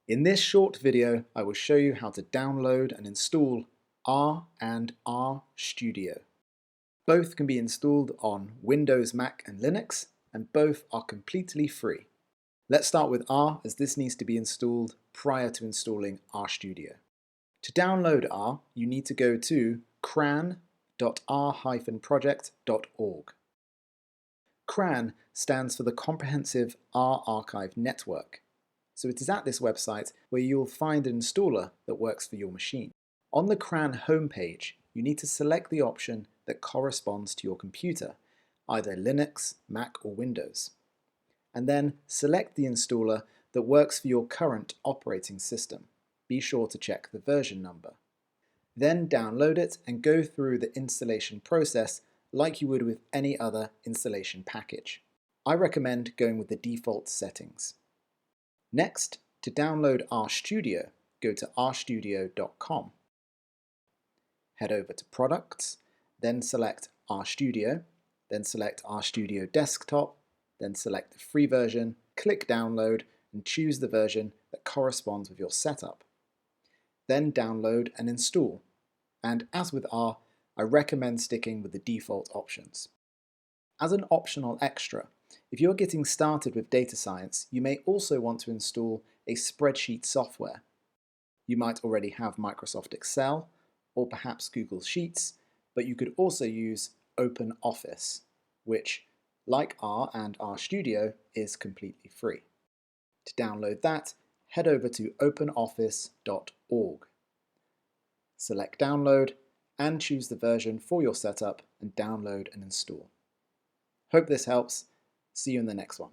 In this short video, I will show you how to download and install R and RStudio. Both can be installed on Windows, Mac and Linux, and both are completely free. Let's start with R, as this needs to be installed prior to installing RStudio. To download R, you need to go to cran.r-project.org. CRAN stands for the Comprehensive R Archive Network. So it is at this website where you'll find an installer that works for your machine. On the CRAN homepage, you need to select the option that corresponds to your computer, either Linux, Mac or Windows. And then select the installer that works for your current operating system. Be sure to check the version number. Then download it and go through the installation process like you would with any other installation package. I recommend going with the default settings. Next, to download RStudio, go to rstudio.com. Head over to Products, then select RStudio, then select RStudio Desktop, then select the free version, click Download and choose the version that corresponds with your setup. Then download and install. And as with R, I recommend sticking with the default options. As an optional extra, if you're getting started with data science, you may also want to install a spreadsheet software. You might already have Microsoft Excel or perhaps Google Sheets, but you could also use OpenOffice, which, like R and RStudio, is completely free. To download that, head over to openoffice.org. Select Download and choose the version for your setup and download and install. Hope this helps. See you in the next one.